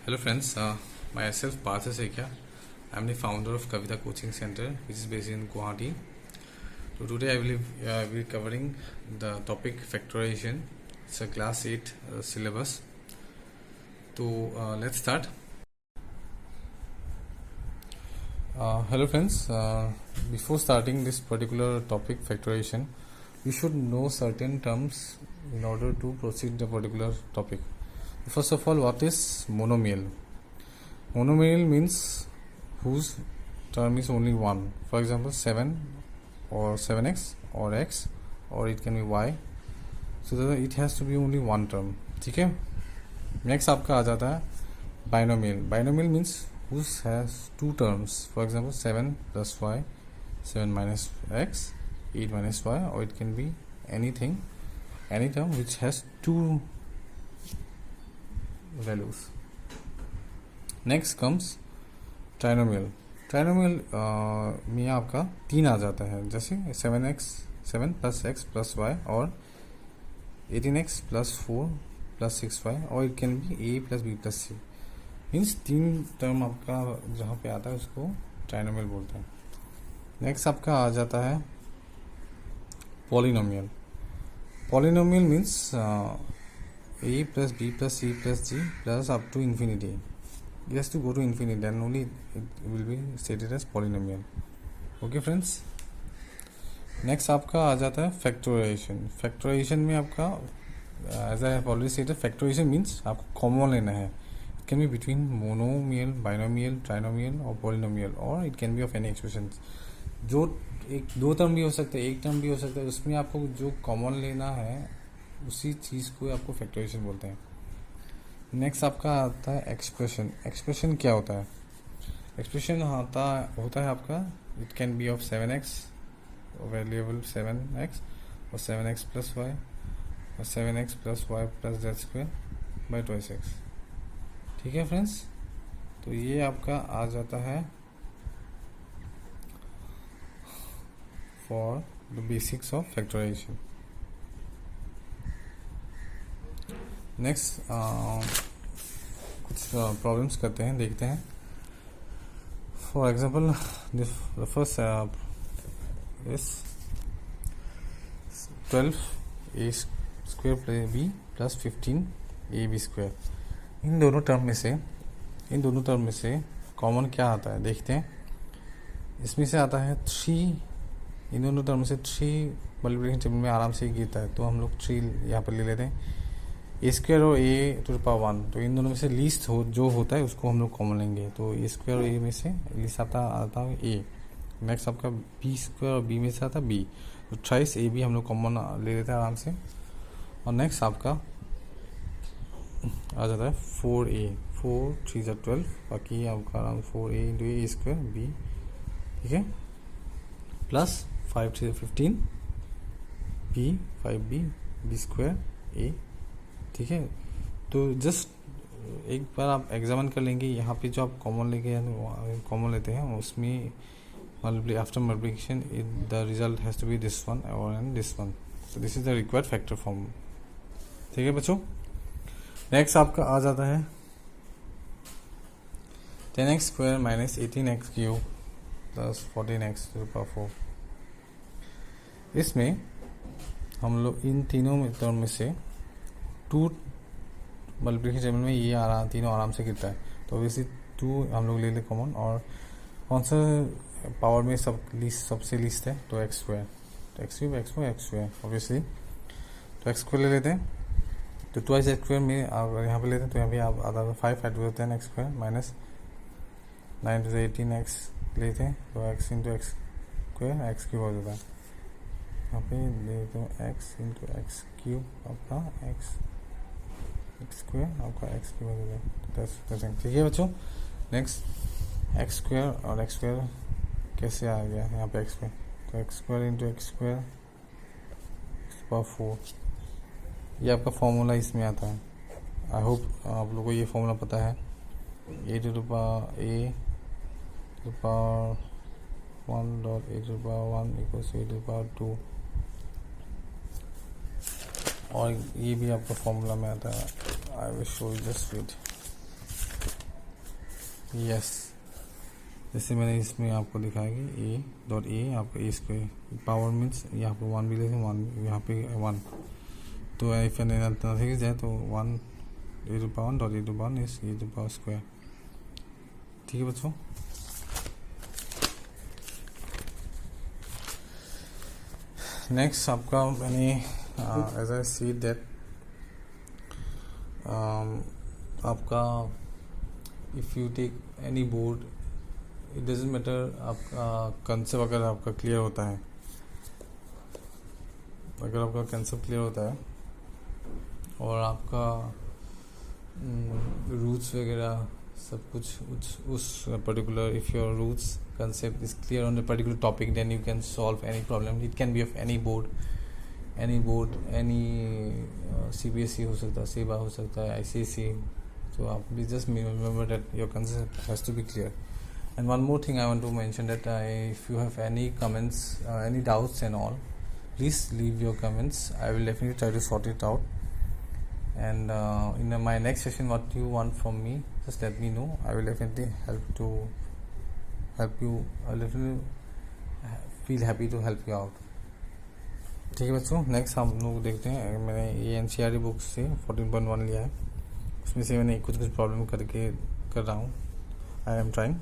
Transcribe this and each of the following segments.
Hello friends, myself Partha Sekhya. I am the founder of Kavita Coaching Center, which is based in Guwahati. So today I will be covering the topic factorization. It's a class 8 syllabus. So let's start. Hello friends, before starting this particular topic factorization, you should know certain terms in order to proceed the particular topic. First of all, what is monomial? Monomial means whose term is only one. For example, 7 or 7x or x, or it can be y. So that it has to be only one term. ठीक है? Next आपका आ जाता है binomial. Binomial means whose has two terms. For example, 7 plus y, 7 minus x, 8 minus y, or it can be anything, any term which has two values. Next comes trinomial. Trinomial में आपका 3 आ जाता है, जैसे 7 plus x plus y और 18x plus 4 plus 6y, और it can be a plus b plus c. Means 3 term आपका जहाँ पे आता है उसको ट्राइनोमियल बोलते हैं. नेक्स्ट आपका आ जाता है polynomial. Polynomial means a plus b plus c plus g plus up to infinity. It has to go to infinity, then only it will be stated as polynomial. Okay friends. Next आपका आ जाता है factorization. Factorization में आपका as I have already stated, factorization means आपको common लेना है. It can be between monomial, binomial, trinomial or polynomial, or it can be of any expressions. जो एक दो टर्म भी हो सकता है, एक टर्म भी हो सकता है, उसमें आपको जो कॉमन लेना है उसी चीज़ को आपको फैक्टराइजेशन बोलते हैं. नेक्स्ट आपका आता है एक्सप्रेशन. एक्सप्रेशन क्या होता है? एक्सप्रेशन होता है आपका, it can be of 7x variable 7x और 7x प्लस वाई और 7x plus y plus z square by 2x. ठीक है फ्रेंड्स, तो ये आपका आ जाता है for the basics of factorisation. Next कुछ प्रॉब्लम्स करते हैं, देखते हैं. For example the first is 12a square b plus 15ab square. इन दोनों टर्म में से कॉमन क्या आता है देखते हैं. इसमें से आता है 3. इन दोनों टर्म में से 3 मल्टीप्लिकेशन टेबल में आराम से गिरता है, तो हम लोग 3 यहाँ पर ले लेते हैं. ए स्क्वायर और ए टू द पावर 1, तो इन दोनों में से लीस्ट जो होता है उसको हम लोग कॉमन लेंगे. तो ए स्क्वायर और ए में से लीस्ट आता है ए. नेक्स्ट आपका बी स्क्वायर और बी में से आता है बी, तो 28 ए भी हम लोग कॉमन ले लेते हैं आराम से. और नेक्स्ट आपका आ जाता है 4a, 4 3 × 12, बाकी आपका आराम 4a इंटू ए स्क्वायर बी. ठीक है, plus 5 3 15 b 5b b square a. ठीक है, तो जस्ट एक बार आप एग्जामिन कर लेंगे. यहाँ पे जो आप कॉमन लेते हैं उसमें after multiplication the result has to be this one और and this one. So this is the required factor form. ठीक है बच्चों. नेक्स्ट आपका आ जाता है 10x square minus 18x cube plus 14x to the power 4. इसमें हम लोग इन तीनों टर्म में से 2 मल्टीप्लिकेशन टेबल में ये तीनों आराम से गिरता है, तो ऑब्वियसली 2 हम लोग ले लें कॉमन. और कौन सा पावर में सबसे लीस्ट है? तो एक्स स्क्वायर, तो x cube x square x square obviously, तो एक्स स्क्वायर ले लेते हैं. तो 2x एक्स स्क्वायर में आप यहाँ पे लेते हैं, तो यहाँ पे आप आधा 5 ऐड होते हैं x square minus 9 to 18x लेते हैं, तो x into x square x cube हो जाता है. यहाँ पे लेते हैं x इंटू एक्स क्यूब आपका एक्स स्क्वायर आपका एक्स क्यूब हो जाता है. ठीक है बच्चों. नेक्स्ट एक्स स्क्वायर और एक्स स्क्वायर कैसे आ गया यहाँ पे एक्स स्क्वायर, तो x square into x square power 4. ये आपका फॉर्मूला इसमें आता है. आई होप आप लोगों को ये फॉर्मूला पता है. a to the power 1 dot a to the power 1 equals a to the power 2. और ये भी आपका फॉर्मूला में आता है. I will show you just wait. Yes, जैसे मैंने इसमें आपको दिखाया कि ए डॉट ए आपका ए स्क्वायर पावर मीन्स यहाँ पे 1 भी लेते हैं, 1 यहाँ पे 1, तो इफ नथिंग इज है तो 1 a to power dot a to power is a to power square. ठीक है बच्चों, नेक्स्ट आपका मैंने एज आई सी दैट आपका if you take any board, it doesn't matter आपका कंसेप्ट अगर आपका क्लियर होता है, अगर आपका कंसेप्ट क्लियर होता है और आपका रूट्स वगैरह सब कुछ उस particular, if your roots concept is clear on a particular topic, then you can solve any problem. It can be of any board, any CBSE हो सकता है, सेबा हो सकता है, ICSE. So please just remember that your concept has to be clear. And one more thing I want to mention that if you have any comments, any doubts and all, please leave your comments. I will definitely try to sort it out. And in my next session, what you want from me, just let me know. I will definitely help you a little, feel happy to help you out. ठीक है बच्चों, next हम लोग देखते हैं। मैंने ये NCERT book से 14.1 लिया है, उसमें से मैंने कुछ प्रॉब्लम कर रहा हूँ। I am trying,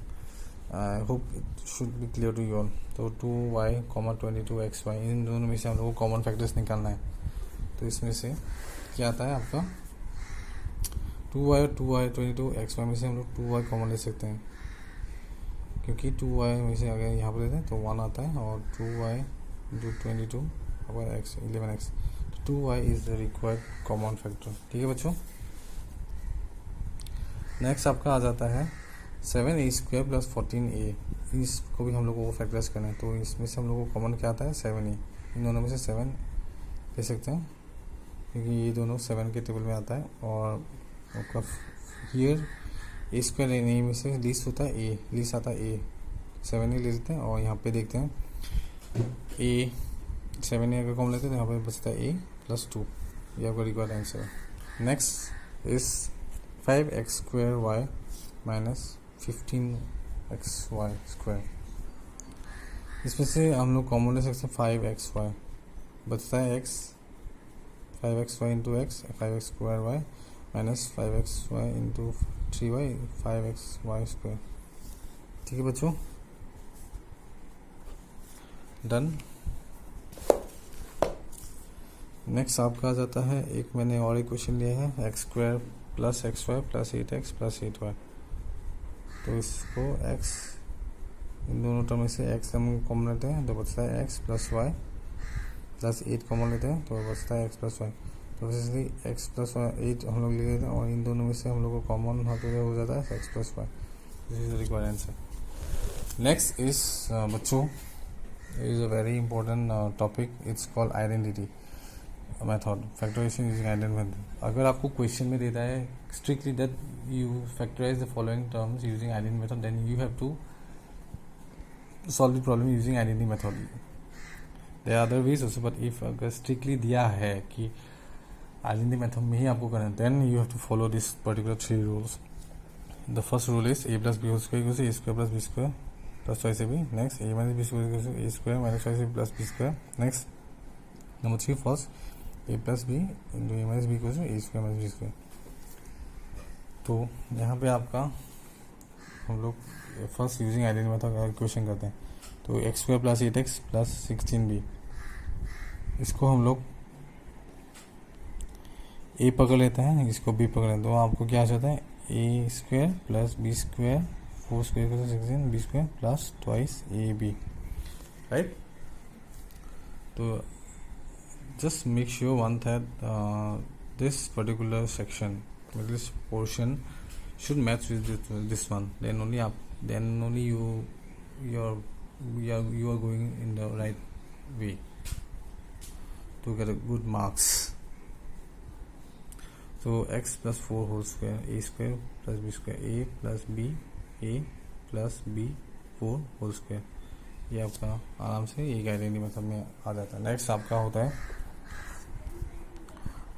I hope it should be clear to you all. तो 2y, 22xy इन दोनों में से हम लोग को कॉमन फैक्टर्स निकालना है। तो इसमें से क्या आता है आपका 2y और 22xy में से हम लोग 2y कॉमन ले सकते हैं, क्योंकि 2y में से अगर यहाँ पर लेते हैं तो 1 आता है और 2y जो 22 और x 11x, तो 2y is the required common factor. ठीक है बच्चों, नेक्स्ट आपका आ जाता है 7a स्क्वायर प्लस 14a। इसको भी हम लोग को फैक्टर्स करना है, तो इसमें से हम लोग को कॉमन क्या आता है 7a। इन दोनों में से 7 ले सकते हैं क्योंकि ये दोनों 7 के टेबल में आता है। और आपका हियर ए स्क्वायर ए में से लीस्ट होता है ए, लीस्ट आता है ए, 7 ही ले लेते हैं। और यहाँ पे देखते हैं ए 7 अगर कॉमन लेते हैं तो यहाँ पे बचता है ए प्लस 2, ये आपका रिक्वायर्ड आंसर है। Next is 5x square y minus 15xy square. इसमें से हम लोग कॉमन ले सकते हैं 5xy, बचता है x, 5xy into x 5x square y minus 5xy into 3y 5xy square. ठीक है बच्चों, डन। नेक्स्ट आपका आ जाता है एक मैंने और एक क्वेश्चन लिया है x square plus xy plus 8x plus 8y। तो इसको x इन दोनों टर्म में से x हम कॉमन लेते हैं तो बचता है x plus y plus 8 common लेते हैं तो बचता है x प्लस वाई। तो बेसिकली x प्लस 8 हम लोग ले लेते हैं और इन दोनों में से हम लोग को कॉमन हो जाता है x plus y. This is the required answer. Next is बच्चों is a very important topic, it's called identity method, factorisation using identity method. अगर आपको क्वेश्चन में देता है strictly that you factorise the following terms using identity method, then you have to solve the problem using identity method. There are other ways also, but if अगर strictly दिया है कि identity method में ही आपको करना है, then you have to follow this particular 3 rules. The first rule is a plus b whole square equals to a square plus b square plus twice ab। Next a minus b square equals to a square minus twice ab plus b square. Next number 3 first a plus b into a minus b equals to a square minus b square. तो यहाँ पे आपका हम लोग first using identity method question करते हैं। तो x square plus 8x plus 16b, इसको हम लोग a पकड़ लेते हैं, इसको b पकड़ लेते हैं। तो आपको क्या आ जाता है a square plus b square 4 square 16 b square plus twice ab, right. तो just make sure one that this particular section, this portion should match with this one. Then only you are going in the right way to get a good marks. So x plus 4 whole square, a square plus b square, a plus b, a plus b 4 whole square, ये आपका आराम से एक identity method में आ जाता है। Next आपका होता है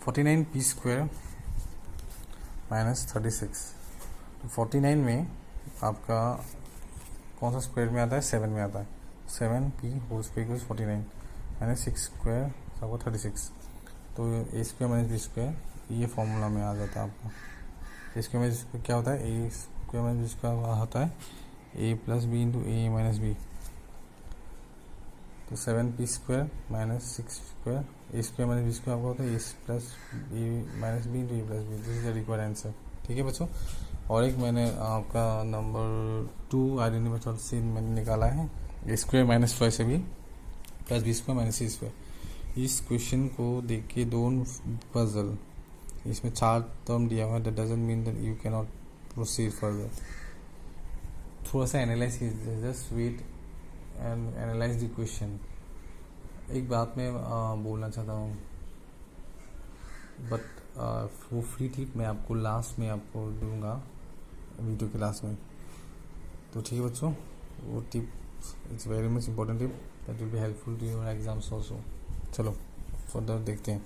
49p स्क्वायर माइनस 36। तो 49 में आपका कौन सा स्क्वायर में आता है, 7 में आता है। 7p whole square equals 49 minus 6 square आपको 36। तो a square minus b square ये फॉर्मूला में आ जाता है आपका। ए स्क्वायर माइनस बी क्या होता है, a square minus b square होता है a plus b into a minus b. तो 7p square minus 6 square a square minus b square आपका होता है a plus a minus b into a plus b. This is the required answer. ठीक है बच्चों। और एक मैंने आपका नंबर 2 आइडेंटिटी मेथड से मैंने निकाला है, a square minus twice b plus b square minus c square. इस क्वेश्चन को देख के डोंट पजल, इसमें 4 टर्म दिया हुआ है, that doesn't mean that you can not proceed further. थोड़ा सा एनालाइज कीजिए, just wait and analyse the question. एक बात मैं बोलना चाहता हूँ, बट वो फ्री टिप मैं आपको लास्ट में आपको दूंगा वीडियो क्लास में। तो ठीक है बच्चों, वो tip it's very much important tip that will be helpful to your exams also. चलो फर्दर देखते हैं।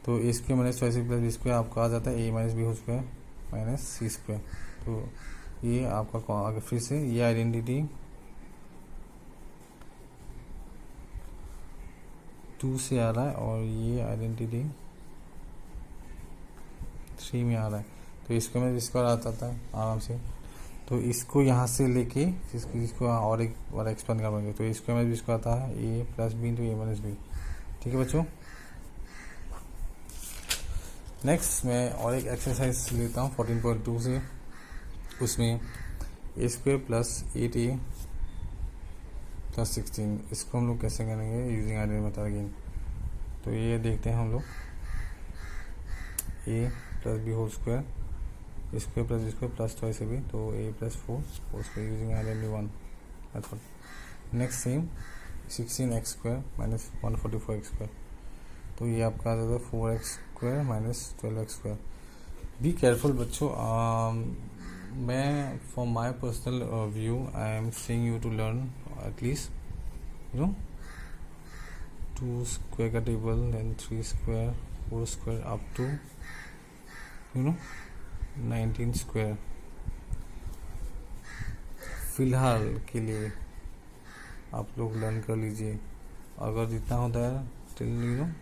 तो a square minus 5 plus b square आपका आ जाता है a minus b whole square minus c square. तो ये आपका आगे फिर से ये आइडेंटिटी 2 से आ रहा है और ये आइडेंटिटी 3 में आ रहा है। तो इसको मैं स्क्वायर आ जाता है आराम से। तो इसको यहाँ से लेके इसको और एक बार एक्सपेंड कर पाएंगे। तो इसको में इसको आता है a plus b into a minus B. ठीक है बच्चों। नेक्स्ट मैं और एक एक्सरसाइज लेता हूँ 14.2 से। उसमें ए स्क्वायर प्लस 8a प्लस 16, इसको हम लोग कैसे करेंगे यूजिंग आइडेंटिटी मेथड अगेन। तो ये देखते हैं हम लोग, a plus b whole square square plus b square plus twice a b, तो a plus 4 whole square using identity 1 method. Next same 16x square minus 144x square, तो ये आपका आ जाता है 4x square minus 12x square. Be careful बच्चों, मैं from my personal view I am saying you to learn at least 2 square का table, then 3 square, 4 square up to 19 square. फिलहाल के लिए आप लोग लर्न कर लीजिए। अगर जितना होता है टिल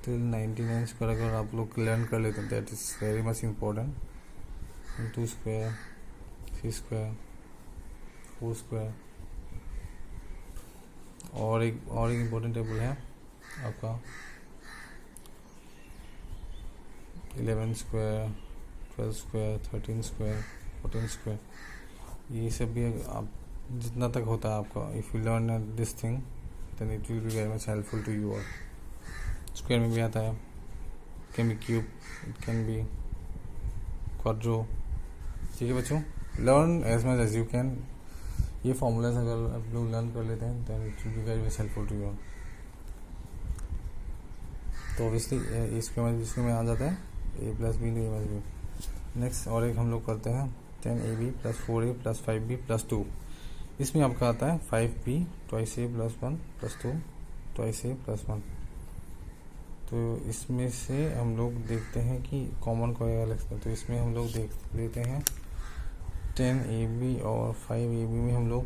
टिल 99 स्क्वायर अगर आप लोग लर्न कर लेते हैं, that is very much important. 2 square, 3 square, 4 square. और एक इम्पोर्टेंट टेबल है आपका 11 स्क्वायर, 12 स्क्वायर, 13 स्क्वायर, 14 स्क्वायर। ये सब भी आप जितना तक होता है आपका, if you learn this thing then it will be very much helpful to you. और स्क्वायर में भी आता है, can be cube, it can be quadro. ठीक है बच्चों, learn as much as you can. ये फॉर्मूलाज अगर आप लोग लर्न कर लेते हैं then it will be very much helpful to you. तो ऑब्वियसली इसके में आ जाता है a plus b into a plus b. Next और एक हम लोग करते हैं 10ab plus 4a plus 5b plus 2। इसमें आपका आता है 5b ट्वाइस ए प्लस 1 प्लस 2 ट्वाइस ए प्लस 1। तो इसमें से हम लोग देखते हैं कि कॉमन को अलग से, तो इसमें हम लोग देख लेते हैं 10ab और 5ab में हम लोग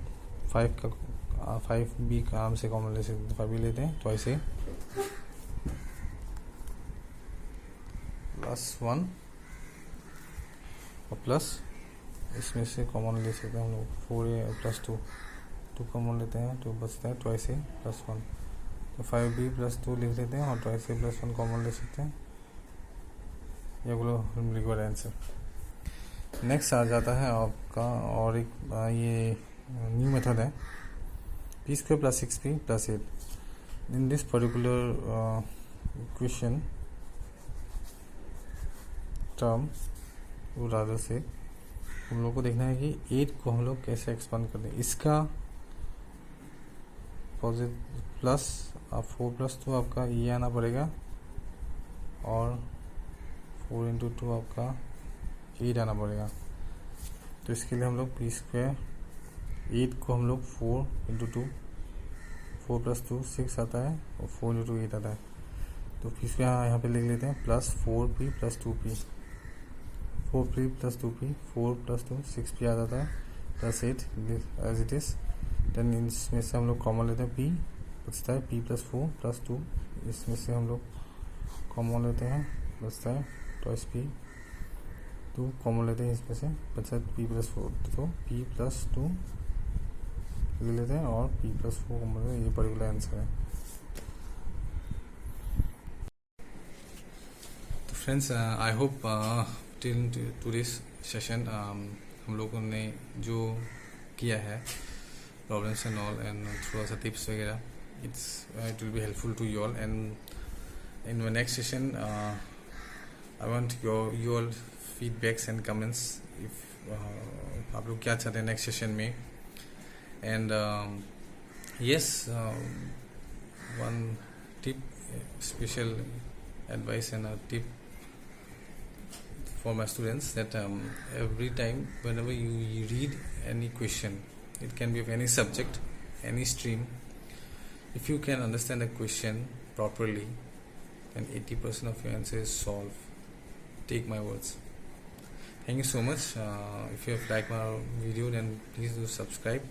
5b का आराम से कॉमन ले सकते हैं। 5b लेते हैं ट्वाइस ए प्लस 1 और प्लस इसमें से कॉमन ले सकते हैं हम लोग 4a प्लस 2 कॉमन लेते हैं, तो बचता है ट्वाइस ए प्लस 1। तो 5b प्लस 2 लिख लेते हैं और ट्वाइस ए प्लस 1 कॉमन ले सकते हैं। ये बोलो रिक्वायर्ड आंसर। नेक्स्ट आ जाता है आपका और एक ये न्यू मेथड है P square plus 6p plus 8। In this particular equation term rather से हम लोग को देखना है कि 8 को हम लोग कैसे एक्सपांड करते हैं। इसका पॉजिटिव प्लस 4 प्लस 2 आपका ये आना पड़ेगा और 4 इंटू 2 आपका 8 आना पड़ेगा। तो इसके लिए हम लोग पी स्क्वायर 8 को हम लोग 4 इंटू 2, 4 प्लस 2 6 आता है और 4 इंटू 8 आता है। तो पी स्क्वायर यहाँ पे लिख लेते हैं plus 4p plus 2p, 4p plus 2p, 4 plus 2 6p आ जाता है, प्लस 8 एज इट इज़। देन इसमें से हम लोग कॉमन लेते हैं, p बचता है p प्लस 4 प्लस 2, इसमें से हम लोग कॉमन लेते हैं, बचता है ट्वाइस p, 2 कॉमन लेते हैं, इसमें से बचता है p प्लस 4, तो p प्लस 2 ले लेते हैं और p प्लस 4 कॉमन लेते हैं, ये पर्टिकुलर आंसर है। तो friends, I hope till two this session हम लोगों ने जो किया है प्रॉब्लम्स एंड ऑल एंड थोड़ा सा टिप्स वगैरह, it will be helpful to you all, and in my next session I want you all feedbacks and comments if आप लोग क्या चाहते हैं नेक्स्ट सेशन में। And yes, one tip, special advice and a tip for my students, that every time whenever you read any question, it can be of any subject, any stream, if you can understand a question properly, then 80% of your answer is solved. Take my words. Thank you so much. If you have liked my video, then please do subscribe,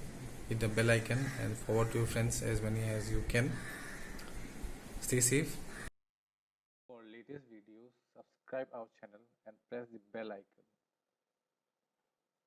hit the bell icon and forward to your friends as many as you can. Stay safe. For latest videos, subscribe our channel and press the bell icon.